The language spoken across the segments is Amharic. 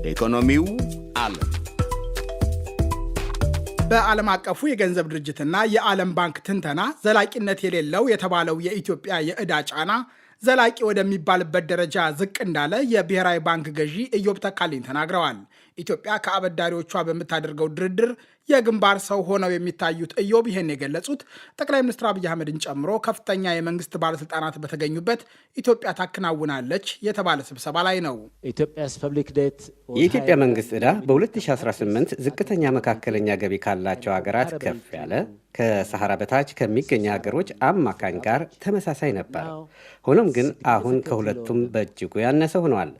ኢኮኖሚው ዓለም በዓለም አቀፉ የገንዘብ ድርጅትና የዓለም ባንክ ትንተና ዘላቂነት የሌለው የተባለው የኢትዮጵያ የዕዳ ጫና ዘላቂ ወደሚባልበት ደረጃ ዝቅ እንዳለ የብሔራዊ ባንክ ገዢ ኢዮብ ተካልኝ ተናግረዋል። ኢትዮጵያ ከአበዳሪዎቿ በምታደርገው ድርድር የግንባር ሰው ሆነው የሚታዩት ኢዮብ ይህን የገለጹት ጠቅላይ ሚኒስትር አብይ አህመድን ጨምሮ ከፍተኛ የመንግስት ባለስልጣናት በተገኙበት ኢትዮጵያ ታከናውናለች የተባለ ስብሰባ ላይ ነው። የኢትዮጵያ መንግስት ዕዳ በ2018 ዝቅተኛ መካከለኛ ገቢ ካላቸው ሀገራት ከፍ ያለ፣ ከሰሐራ በታች ከሚገኙ ሀገሮች አማካኝ ጋር ተመሳሳይ ነበር። ሆኖም ግን አሁን ከሁለቱም በእጅጉ ያነሰ ሆኗል።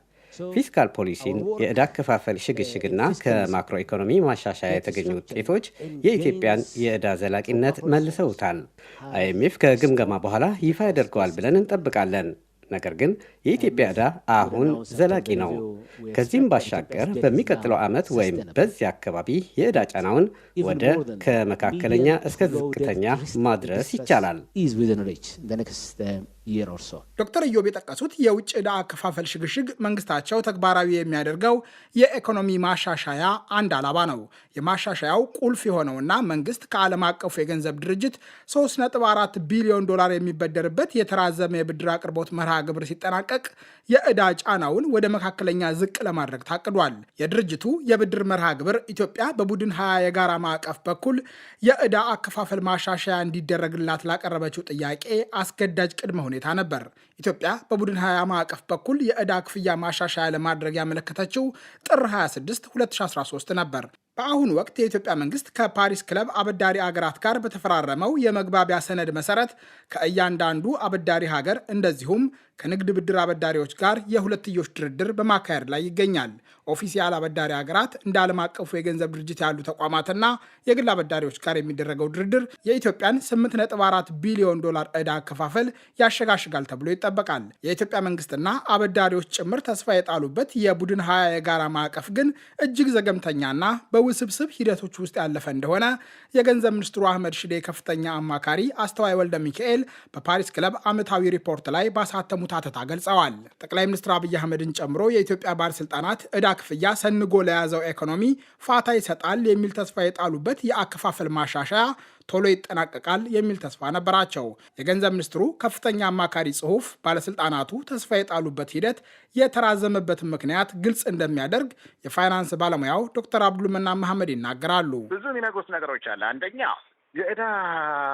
ፊስካል ፖሊሲን፣ የዕዳ አከፋፈል ሽግሽግና ከማክሮ ኢኮኖሚ ማሻሻያ የተገኙ ውጤቶች የኢትዮጵያን የዕዳ ዘላቂነት መልሰውታል። አይኤምኤፍ ከግምገማ በኋላ ይፋ ያደርገዋል ብለን እንጠብቃለን። ነገር ግን የኢትዮጵያ ዕዳ አሁን ዘላቂ ነው። ከዚህም ባሻገር በሚቀጥለው ዓመት ወይም በዚህ አካባቢ የዕዳ ጫናውን ወደ ከመካከለኛ እስከ ዝቅተኛ ማድረስ ይቻላል። ዶክተር ኢዮብ የጠቀሱት የውጭ ዕዳ አከፋፈል ሽግሽግ መንግስታቸው ተግባራዊ የሚያደርገው የኢኮኖሚ ማሻሻያ አንድ ዓላማ ነው። የማሻሻያው ቁልፍ የሆነውና መንግስት ከዓለም አቀፉ የገንዘብ ድርጅት 3.4 ቢሊዮን ዶላር የሚበደርበት የተራዘመ የብድር አቅርቦት መርሃ ግብር ሲጠናቀቅ የዕዳ ጫናውን ወደ መካከለኛ ዝቅ ለማድረግ ታቅዷል። የድርጅቱ የብድር መርሃ ግብር ኢትዮጵያ በቡድን 20 የጋራ ማዕቀፍ በኩል የዕዳ አከፋፈል ማሻሻያ እንዲደረግላት ላቀረበችው ጥያቄ አስገዳጅ ቅድመ ሁኔታ ነበር። ኢትዮጵያ በቡድን 20 ማዕቀፍ በኩል የዕዳ ክፍያ ማሻሻያ ለማድረግ ያመለከተችው ጥር 26 2013 ነበር። በአሁኑ ወቅት የኢትዮጵያ መንግስት ከፓሪስ ክለብ አበዳሪ አገራት ጋር በተፈራረመው የመግባቢያ ሰነድ መሰረት ከእያንዳንዱ አበዳሪ ሀገር እንደዚሁም ከንግድ ብድር አበዳሪዎች ጋር የሁለትዮሽ ድርድር በማካሄድ ላይ ይገኛል። ኦፊሲያል አበዳሪ ሀገራት እንደ ዓለም አቀፉ የገንዘብ ድርጅት ያሉ ተቋማትና የግል አበዳሪዎች ጋር የሚደረገው ድርድር የኢትዮጵያን 8.4 ቢሊዮን ዶላር ዕዳ አከፋፈል ያሸጋሽጋል ተብሎ ይጠበቃል። የኢትዮጵያ መንግስትና አበዳሪዎች ጭምር ተስፋ የጣሉበት የቡድን 20 የጋራ ማዕቀፍ ግን እጅግ ዘገምተኛና በውስብስብ ሂደቶች ውስጥ ያለፈ እንደሆነ የገንዘብ ሚኒስትሩ አህመድ ሽዴ ከፍተኛ አማካሪ አስተዋይ ወልደ ሚካኤል በፓሪስ ክለብ ዓመታዊ ሪፖርት ላይ ባሳተሙት አተታ ገልጸዋል። ጠቅላይ ሚኒስትር አብይ አህመድን ጨምሮ የኢትዮጵያ ባለስልጣናት ዕዳ ክፍያ ሰንጎ ለያዘው ኢኮኖሚ ፋታ ይሰጣል የሚል ተስፋ የጣሉበት የአከፋፈል ማሻሻያ ቶሎ ይጠናቀቃል የሚል ተስፋ ነበራቸው። የገንዘብ ሚኒስትሩ ከፍተኛ አማካሪ ጽሑፍ ባለስልጣናቱ ተስፋ የጣሉበት ሂደት የተራዘመበትን ምክንያት ግልጽ እንደሚያደርግ የፋይናንስ ባለሙያው ዶክተር አብዱልመናን መሐመድ ይናገራሉ። ብዙ የሚነግሩት ነገሮች አለ። አንደኛ የዕዳ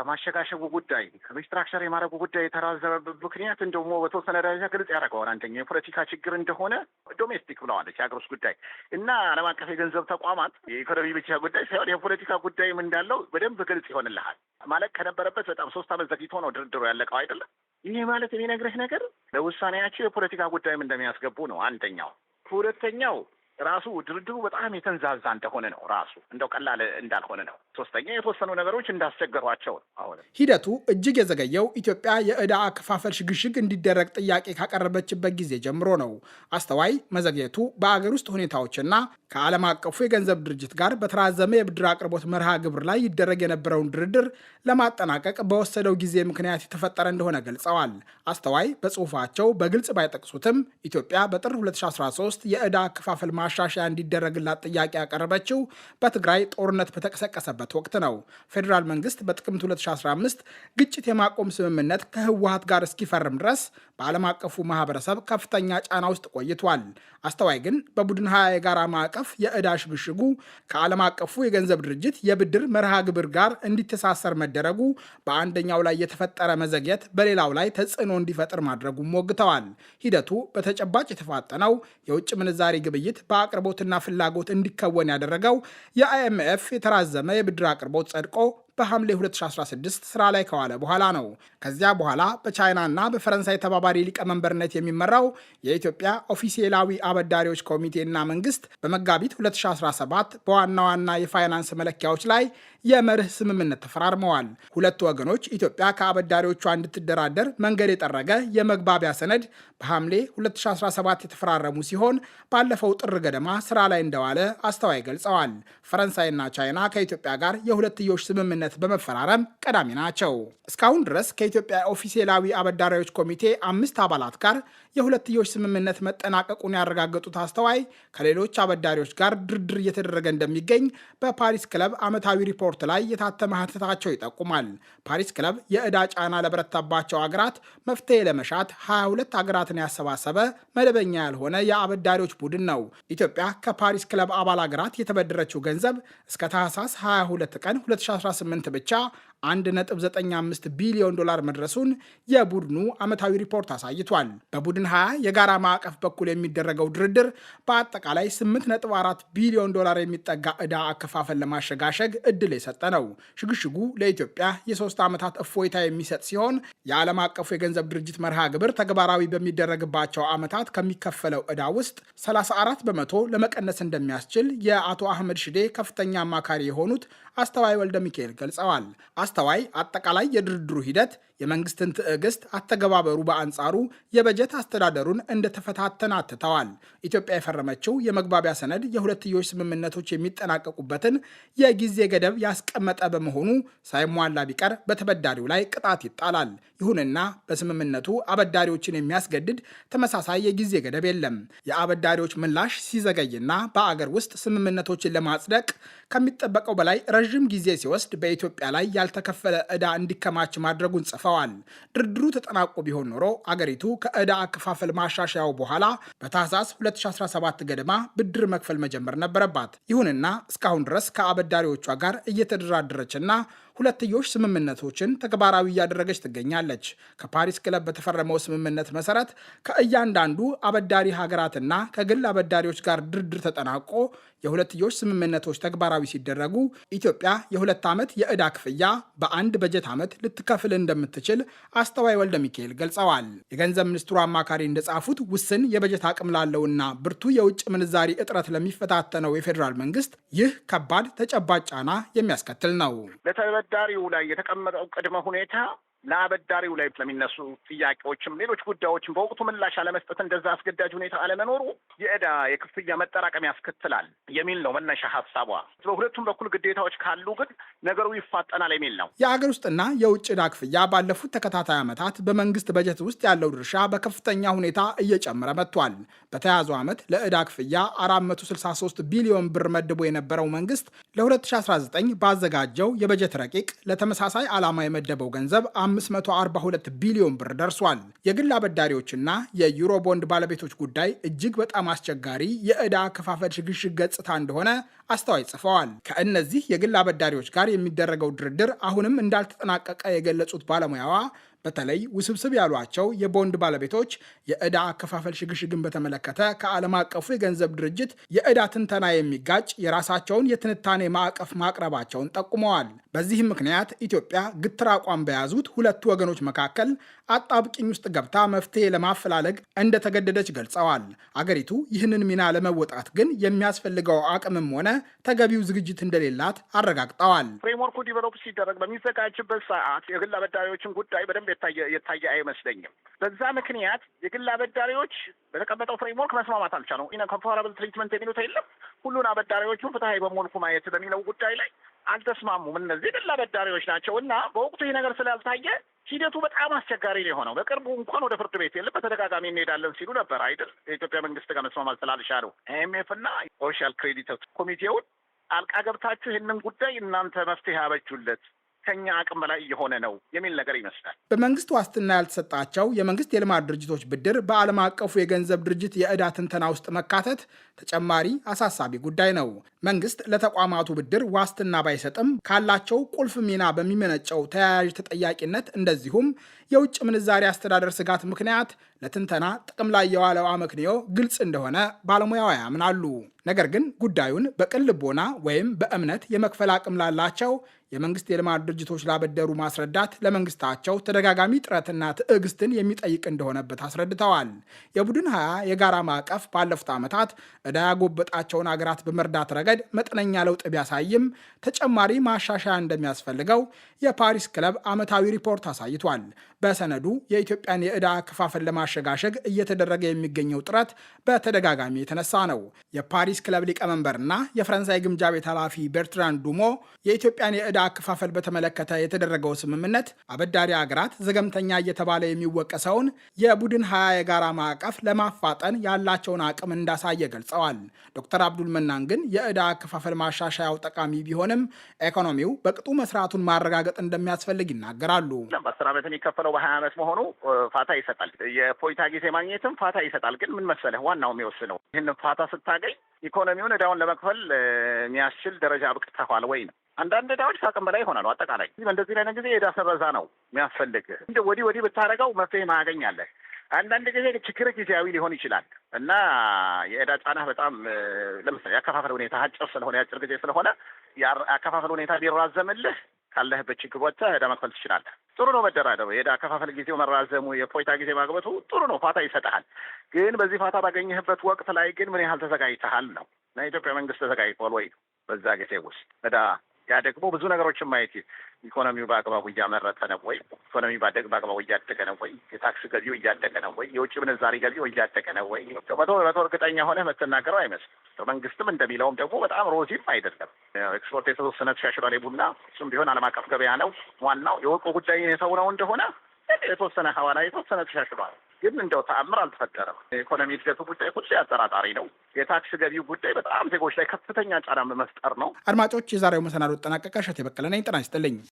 ማሸጋሸጉ ጉዳይ፣ ሪስትራክቸር የማድረጉ ጉዳይ የተራዘመበት ምክንያት እንደሞ በተወሰነ ደረጃ ግልጽ ያደርገዋል። አንደኛ የፖለቲካ ችግር እንደሆነ ዶሜስቲክ ብለዋለች የሀገር ውስጥ ጉዳይ እና ዓለም አቀፍ የገንዘብ ተቋማት የኢኮኖሚ ብቻ ጉዳይ ሳይሆን የፖለቲካ ጉዳይም እንዳለው በደንብ ግልጽ ይሆንልሃል። ማለት ከነበረበት በጣም 3 ዓመት ዘግይቶ ነው ድርድሩ ያለቀው አይደለም። ይህ ማለት የሚነግርህ ነገር ለውሳኔያቸው የፖለቲካ ጉዳይም እንደሚያስገቡ ነው አንደኛው። ሁለተኛው ራሱ ድርድሩ በጣም የተንዛዛ እንደሆነ ነው። ራሱ እንደው ቀላል እንዳልሆነ ነው። ሶስተኛ የተወሰኑ ነገሮች እንዳስቸገሯቸው ነው። አሁን ሂደቱ እጅግ የዘገየው ኢትዮጵያ የዕዳ አከፋፈል ሽግሽግ እንዲደረግ ጥያቄ ካቀረበችበት ጊዜ ጀምሮ ነው። አስተዋይ መዘግየቱ በአገር ውስጥ ሁኔታዎችና ከዓለም አቀፉ የገንዘብ ድርጅት ጋር በተራዘመ የብድር አቅርቦት መርሃ ግብር ላይ ይደረግ የነበረውን ድርድር ለማጠናቀቅ በወሰደው ጊዜ ምክንያት የተፈጠረ እንደሆነ ገልጸዋል። አስተዋይ በጽሁፋቸው በግልጽ ባይጠቅሱትም ኢትዮጵያ በጥር 2013 የዕዳ አከፋፈል ማሻሻያ እንዲደረግላት ጥያቄ ያቀረበችው በትግራይ ጦርነት በተቀሰቀሰበት ወቅት ነው። ፌዴራል መንግስት በጥቅምት 2015 ግጭት የማቆም ስምምነት ከህወሓት ጋር እስኪፈርም ድረስ በዓለም አቀፉ ማህበረሰብ ከፍተኛ ጫና ውስጥ ቆይቷል። አስተዋይ ግን በቡድን 20 የጋራ ማዕቀፍ የዕዳ ሽግሽጉ ከዓለም አቀፉ የገንዘብ ድርጅት የብድር መርሃ ግብር ጋር እንዲተሳሰር መደረጉ በአንደኛው ላይ የተፈጠረ መዘግየት በሌላው ላይ ተጽዕኖ እንዲፈጥር ማድረጉም ሞግተዋል። ሂደቱ በተጨባጭ የተፋጠነው የውጭ ምንዛሪ ግብይት በአቅርቦትና ፍላጎት እንዲከወን ያደረገው የአይኤምኤፍ የተራዘመ የብድር አቅርቦት ጸድቆ በሐምሌ 2016 ስራ ላይ ከዋለ በኋላ ነው። ከዚያ በኋላ በቻይናና በፈረንሳይ ተባባሪ ሊቀመንበርነት የሚመራው የኢትዮጵያ ኦፊሴላዊ አበዳሪዎች ኮሚቴና መንግስት በመጋቢት 2017 በዋና ዋና የፋይናንስ መለኪያዎች ላይ የመርህ ስምምነት ተፈራርመዋል። ሁለቱ ወገኖች ኢትዮጵያ ከአበዳሪዎቿ እንድትደራደር መንገድ የጠረገ የመግባቢያ ሰነድ በሐምሌ 2017 የተፈራረሙ ሲሆን ባለፈው ጥር ገደማ ስራ ላይ እንደዋለ አስተዋይ ገልጸዋል። ፈረንሳይና ቻይና ከኢትዮጵያ ጋር የሁለትዮሽ ስምምነት በመፈራረም ቀዳሚ ናቸው። እስካሁን ድረስ ከኢትዮጵያ ኦፊሴላዊ አበዳሪዎች ኮሚቴ 5 አባላት ጋር የሁለትዮሽ ስምምነት መጠናቀቁን ያረጋገጡት አስተዋይ ከሌሎች አበዳሪዎች ጋር ድርድር እየተደረገ እንደሚገኝ በፓሪስ ክለብ ዓመታዊ ሪፖርት ላይ የታተመ ሀተታቸው ይጠቁማል። ፓሪስ ክለብ የዕዳ ጫና ለበረታባቸው አገራት መፍትሄ ለመሻት 22 አገራትን ያሰባሰበ መደበኛ ያልሆነ የአበዳሪዎች ቡድን ነው። ኢትዮጵያ ከፓሪስ ክለብ አባል አገራት የተበደረችው ገንዘብ እስከ ታህሳስ 22 ቀን 2018 ብቻ 1.95 ቢሊዮን ዶላር መድረሱን የቡድኑ ዓመታዊ ሪፖርት አሳይቷል። በቡድን 20 የጋራ ማዕቀፍ በኩል የሚደረገው ድርድር በአጠቃላይ 8.4 ቢሊዮን ዶላር የሚጠጋ ዕዳ አከፋፈል ለማሸጋሸግ እድል የሰጠ ነው። ሽግሽጉ ለኢትዮጵያ የ3 ዓመታት እፎይታ የሚሰጥ ሲሆን የዓለም አቀፉ የገንዘብ ድርጅት መርሃ ግብር ተግባራዊ በሚደረግባቸው ዓመታት ከሚከፈለው ዕዳ ውስጥ 34 በመቶ ለመቀነስ እንደሚያስችል የአቶ አህመድ ሽዴ ከፍተኛ አማካሪ የሆኑት አስተዋይ ወልደ ሚካኤል ገልጸዋል። አስተዋይ አጠቃላይ የድርድሩ ሂደት የመንግስትን ትዕግስት፣ አተገባበሩ በአንጻሩ የበጀት አስተዳደሩን እንደተፈታተነ አትተዋል። ኢትዮጵያ የፈረመችው የመግባቢያ ሰነድ የሁለትዮሽ ስምምነቶች የሚጠናቀቁበትን የጊዜ ገደብ ያስቀመጠ በመሆኑ ሳይሟላ ቢቀር በተበዳሪው ላይ ቅጣት ይጣላል። ይሁንና በስምምነቱ አበዳሪዎችን የሚያስገድድ ተመሳሳይ የጊዜ ገደብ የለም። የአበዳሪዎች ምላሽ ሲዘገይና በአገር ውስጥ ስምምነቶችን ለማጽደቅ ከሚጠበቀው በላይ ረዥም ጊዜ ሲወስድ በኢትዮጵያ ላይ ያልተከፈለ ዕዳ እንዲከማች ማድረጉን ጽፈዋል። ድርድሩ ተጠናቆ ቢሆን ኖሮ አገሪቱ ከዕዳ አከፋፈል ማሻሻያው በኋላ በታህሳስ 2017 ገደማ ብድር መክፈል መጀመር ነበረባት። ይሁንና እስካሁን ድረስ ከአበዳሪዎቿ ጋር እየተደራደረችና ሁለትዮሽ ስምምነቶችን ተግባራዊ እያደረገች ትገኛለች። ከፓሪስ ክለብ በተፈረመው ስምምነት መሰረት ከእያንዳንዱ አበዳሪ ሀገራትና ከግል አበዳሪዎች ጋር ድርድር ተጠናቆ የሁለትዮሽ ስምምነቶች ተግባራዊ ሲደረጉ ኢትዮጵያ የ2 ዓመት የዕዳ ክፍያ በአንድ በጀት ዓመት ልትከፍል እንደምትችል አስተዋይ ወልደ ሚካኤል ገልጸዋል። የገንዘብ ሚኒስትሩ አማካሪ እንደጻፉት ውስን የበጀት አቅም ላለውና ብርቱ የውጭ ምንዛሪ እጥረት ለሚፈታተነው የፌዴራል መንግስት ይህ ከባድ ተጨባጭ ጫና የሚያስከትል ነው። በተበዳሪው ላይ የተቀመጠው ቅድመ ሁኔታ ለአበዳሪው ላይ ስለሚነሱ ጥያቄዎችም ሌሎች ጉዳዮችም በወቅቱ ምላሽ አለመስጠት፣ እንደዛ አስገዳጅ ሁኔታ አለመኖሩ የዕዳ የክፍያ መጠራቀም ያስከትላል የሚል ነው መነሻ ሀሳቧ። በሁለቱም በኩል ግዴታዎች ካሉ ግን ነገሩ ይፋጠናል የሚል ነው። የአገር ውስጥና የውጭ ዕዳ ክፍያ ባለፉት ተከታታይ ዓመታት በመንግስት በጀት ውስጥ ያለው ድርሻ በከፍተኛ ሁኔታ እየጨመረ መጥቷል። በተያዘው ዓመት ለዕዳ ክፍያ 463 ቢሊዮን ብር መድቦ የነበረው መንግስት ለ2019 ባዘጋጀው የበጀት ረቂቅ ለተመሳሳይ ዓላማ የመደበው ገንዘብ 542 ቢሊዮን ብር ደርሷል። የግል አበዳሪዎችና የዩሮ ቦንድ ባለቤቶች ጉዳይ እጅግ በጣም አስቸጋሪ የዕዳ አከፋፈል ሽግሽግ ገጽታ እንደሆነ አስተዋይ ጽፈዋል። ከእነዚህ የግል አበዳሪዎች ጋር የሚደረገው ድርድር አሁንም እንዳልተጠናቀቀ የገለጹት ባለሙያዋ በተለይ ውስብስብ ያሏቸው የቦንድ ባለቤቶች የዕዳ አከፋፈል ሽግሽግን በተመለከተ ከዓለም አቀፉ የገንዘብ ድርጅት የዕዳ ትንተና የሚጋጭ የራሳቸውን የትንታኔ ማዕቀፍ ማቅረባቸውን ጠቁመዋል። በዚህም ምክንያት ኢትዮጵያ ግትር አቋም በያዙት ሁለቱ ወገኖች መካከል አጣብቂኝ ውስጥ ገብታ መፍትሄ ለማፈላለግ እንደተገደደች ገልጸዋል። አገሪቱ ይህንን ሚና ለመወጣት ግን የሚያስፈልገው አቅምም ሆነ ተገቢው ዝግጅት እንደሌላት አረጋግጠዋል። ፍሬምወርኩ ዲቨሎፕ ሲደረግ በሚዘጋጅበት ሰዓት የግል አበዳሪዎችን ጉዳይ በደንብ የታየ አይመስለኝም። በዛ ምክንያት የግል አበዳሪዎች በተቀመጠው ፍሬምወርክ መስማማት አልቻሉም። ኮምፓራብል ትሪትመንት የሚሉት የለም። ሁሉን አበዳሪዎቹን ፍትሐዊ በመልኩ ማየት በሚለው ጉዳይ ላይ አልተስማሙም። እነዚህ የግል አበዳሪዎች ናቸው እና በወቅቱ ይህ ነገር ስላልታየ ሂደቱ በጣም አስቸጋሪ ነው የሆነው። በቅርቡ እንኳን ወደ ፍርድ ቤት የለም በተደጋጋሚ እንሄዳለን ሲሉ ነበር አይደል? የኢትዮጵያ መንግስት ጋር መስማማት ስላልቻሉ IMF እና ሶሻል ክሬዲት ኮሚቴውን ጣልቃ ገብታችሁ ይህንን ጉዳይ እናንተ መፍትሄ አበጁለት፣ ከኛ አቅም በላይ እየሆነ ነው የሚል ነገር ይመስላል። በመንግስት ዋስትና ያልተሰጣቸው የመንግስት የልማት ድርጅቶች ብድር በዓለም አቀፉ የገንዘብ ድርጅት የዕዳ ትንተና ውስጥ መካተት ተጨማሪ አሳሳቢ ጉዳይ ነው። መንግስት ለተቋማቱ ብድር ዋስትና ባይሰጥም ካላቸው ቁልፍ ሚና በሚመነጨው ተያያዥ ተጠያቂነት እንደዚሁም የውጭ ምንዛሪ አስተዳደር ስጋት ምክንያት ለትንተና ጥቅም ላይ የዋለው አመክንዮ ግልጽ እንደሆነ ባለሙያዋ ያምናሉ። ነገር ግን ጉዳዩን በቅን ልቦና ወይም በእምነት የመክፈል አቅም ላላቸው የመንግስት የልማት ድርጅቶች ላበደሩ ማስረዳት ለመንግስታቸው ተደጋጋሚ ጥረትና ትዕግስትን የሚጠይቅ እንደሆነበት አስረድተዋል። የቡድን 20 የጋራ ማዕቀፍ ባለፉት ዓመታት ዕዳ ያጎበጣቸውን አገራት በመርዳት ረገድ መጠነኛ ለውጥ ቢያሳይም ተጨማሪ ማሻሻያ እንደሚያስፈልገው የፓሪስ ክለብ ዓመታዊ ሪፖርት አሳይቷል። በሰነዱ የኢትዮጵያን የዕዳ አከፋፈል ለማሸጋሸግ እየተደረገ የሚገኘው ጥረት በተደጋጋሚ የተነሳ ነው። የፓሪስ ክለብ ሊቀመንበርና የፈረንሳይ ግምጃ ቤት ኃላፊ ቤርትራን ዱሞ የኢትዮጵያን የዕዳ አከፋፈል በተመለከተ የተደረገው ስምምነት አበዳሪ አገራት ዘገምተኛ እየተባለ የሚወቀሰውን የቡድን 20 የጋራ ማዕቀፍ ለማፋጠን ያላቸውን አቅም እንዳሳየ ገልጸዋል። ዶክተር አብዱል መናን ግን የዕዳ አከፋፈል ማሻሻያው ጠቃሚ ቢሆንም ኢኮኖሚው በቅጡ መስራቱን ማረጋገጥ እንደሚያስፈልግ ይናገራሉ። በ10 ዓመት የሚከፈለው በ20 ዓመት መሆኑ ፋታ ይሰጣል። የፖይታ ጊዜ ማግኘትም ፋታ ይሰጣል። ግን ምን መሰለህ ዋናው የሚወስነው ይህን ፋታ ስታገኝ ኢኮኖሚውን ዕዳውን ለመክፈል የሚያስችል ደረጃ አብቅተዋል ወይ ነው። አንዳንድ ዕዳዎች ከአቅም በላይ ይሆናሉ። አጠቃላይ በእንደዚህ አይነት ጊዜ የዕዳ ሰረዛ ነው የሚያስፈልግ። እንደ ወዲህ ብታደርገው መፍትሄ ማያገኛለህ። አንዳንድ ጊዜ ችግር ጊዜያዊ ሊሆን ይችላል እና የዕዳ ጫና በጣም ለምሳሌ የአከፋፈል ሁኔታ አጭር ስለሆነ የአጭር ጊዜ ስለሆነ የአከፋፈል ሁኔታ ቢራዘምልህ ካለህበት ችግር ወጥተህ ዕዳ መክፈል ትችላለህ። ጥሩ ነው መደራደሩ። የዕዳ አከፋፈል ጊዜው መራዘሙ፣ የፖይታ ጊዜ ማግበቱ ጥሩ ነው፣ ፋታ ይሰጥሃል። ግን በዚህ ፋታ ባገኘህበት ወቅት ላይ ግን ምን ያህል ተዘጋጅተሃል ነው። እና የኢትዮጵያ መንግስት ተዘጋጅቷል ወይ በዛ ጊዜ ውስጥ ዕዳ ያ ደግሞ ብዙ ነገሮችን ማየት ኢኮኖሚው በአግባቡ እያመረተ ነው ወይ? ኢኮኖሚ በአግባቡ እያደገ ነው ወይ? የታክስ ገቢው እያደገ ነው ወይ? የውጭ ምንዛሪ ገቢው እያደገ ነው ወይ? መቶ እርግጠኛ ሆነህ የምትናገረው አይመስልም። መንግስትም እንደሚለውም ደግሞ በጣም ሮዚም አይደለም። ኤክስፖርት የተወሰነ ተሻሽሏል። ቡና እሱም ቢሆን ዓለም አቀፍ ገበያ ነው። ዋናው የወርቁ ጉዳይ የተው ነው እንደሆነ የተወሰነ ሐዋላ የተወሰነ ተሻሽሏል። ግን እንደው ተአምር አልተፈጠረም። የኢኮኖሚ እድገቱ ጉዳይ ሁሌ አጠራጣሪ ነው። የታክስ ገቢው ጉዳይ በጣም ዜጎች ላይ ከፍተኛ ጫና መፍጠር ነው። አድማጮች፣ የዛሬው መሰናዶ ተጠናቀቀ። እሸቴ በቀለ ነኝ። ጤና ይስጥልኝ።